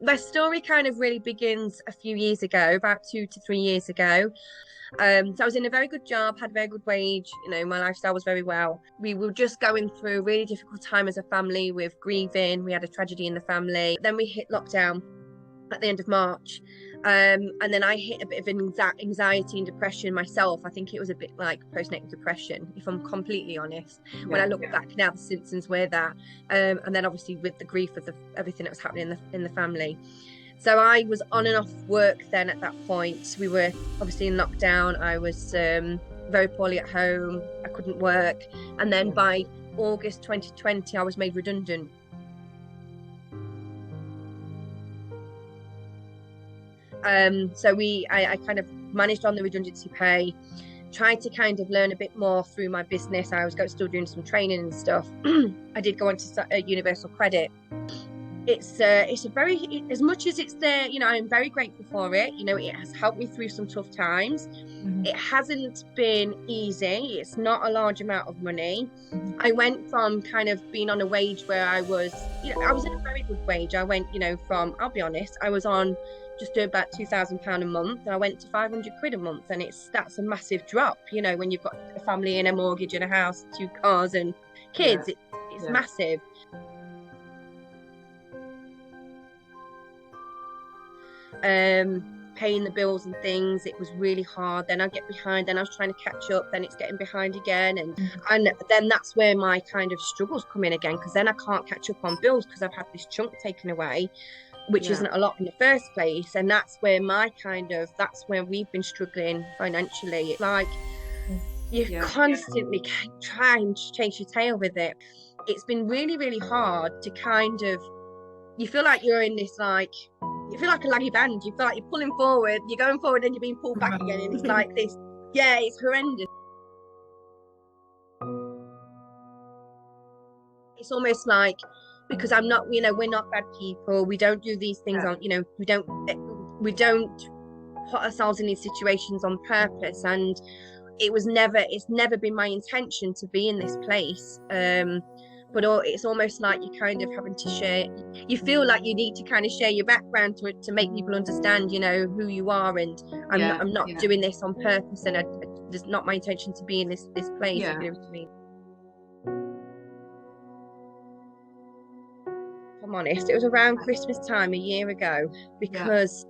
My story kind of really begins a few years ago, about 2 to 3 years ago. So I was in a very good job, had a very good wage, my lifestyle was very well. We were just going through a really difficult time as a family with grieving. We had a tragedy in the family. Then we hit lockdown at the end of March. And then I hit a bit of anxiety and depression myself. I think it was a bit like postnatal depression, if I'm completely honest. When I look back now, the symptoms were that. And then obviously with the grief of everything that was happening in the family. So I was on and off work then at that point. We were obviously in lockdown. I was very poorly at home. I couldn't work. And then by August 2020, I was made redundant. So I kind of managed on the redundancy pay, tried to kind of learn a bit more through my business. I was still doing some training and stuff. I did go on to Universal Credit. It's a very, as much as it's there, I'm very grateful for it. It has helped me through some tough times. It hasn't been easy. It's not a large amount of money. I went from kind of being on a wage where I was in a very good wage. I went, from, I'll be honest, I was on just about £2,000 a month, and I went to £500 a month, and that's a massive drop. When you've got a family and a mortgage and a house, 2 cars and kids, it's massive. Paying the bills and things, it was really hard. Then I get behind, then I was trying to catch up, then it's getting behind again, and then that's where my kind of struggles come in again, because then I can't catch up on bills because I've had this chunk taken away, which isn't a lot in the first place. And that's where that's where we've been struggling financially. It's like you constantly try and chase your tail with it. It's been really, really hard to kind of, you feel like you're in this, like, you feel like a laggy band. You feel like you're pulling forward, you're going forward, and you're being pulled back again. And it's like this, it's horrendous. It's almost like, because I'm not, we're not bad people. We don't do these things on, we don't put ourselves in these situations on purpose. And it's never been my intention to be in this place. But it's almost like you're kind of having to share. You feel like you need to kind of share your background to make people understand, who you are. And I'm not doing this on purpose, and it's not my intention to be in this place. You know what I mean? If I'm honest, it was around Christmas time a year ago, because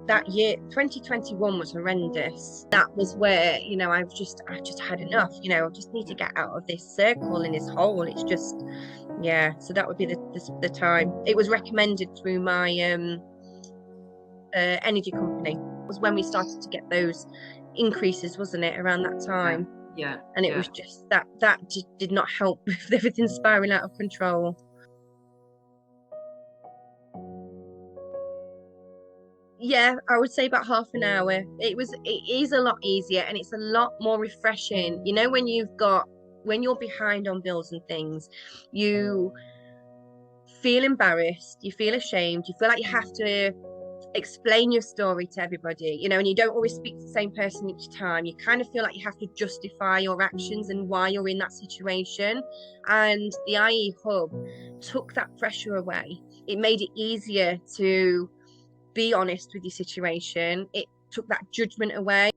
that year 2021 was horrendous. That was where I just had enough. I just need to get out of this circle and this hole. It's just so that would be the time. It was recommended through my energy company. It was when we started to get those increases, wasn't it, around that time? And it was just that just did not help with everything spiraling out of control. I would say about half an hour. It is a lot easier, and it's a lot more refreshing. When you're behind on bills and things, you feel embarrassed, you feel ashamed, you feel like you have to explain your story to everybody, and you don't always speak to the same person each time. You kind of feel like you have to justify your actions and why you're in that situation. And the IE Hub took that pressure away. It made it easier to be honest with your situation. It took that judgment away.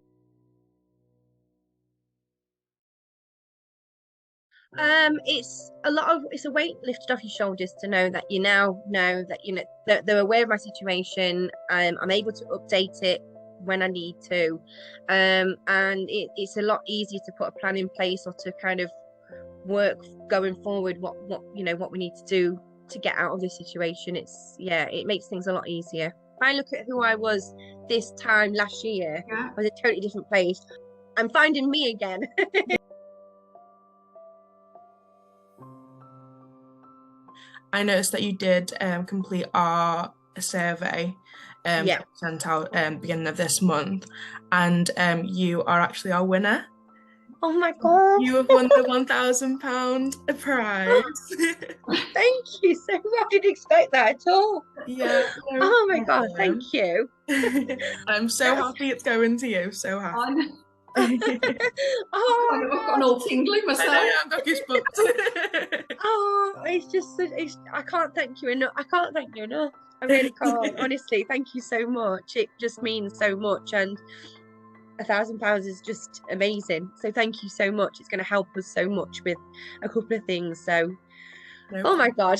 It's a weight lifted off your shoulders to know that you now know that that they're aware of my situation. I'm able to update it when I need to, and it's a lot easier to put a plan in place, or to kind of work going forward what we need to do to get out of this situation. It makes things a lot easier. If I look at who I was this time last year, I was a totally different place. I'm finding me again. I noticed that you did complete our survey sent out beginning of this month, and you are actually our winner. Oh my God. You have won the £1,000 prize. Thank you so much. I didn't expect that at all. Oh my God, thank you. I'm so happy it's going to you. So happy. I've gotten all tingly myself. I know, I've got goosebumps. Oh, it's just, I can't thank you enough. I can't thank you enough. I really can't. Honestly, thank you so much. It just means so much. And £1,000 is just amazing. So thank you so much. It's going to help us so much with a couple of things. So, No oh my God.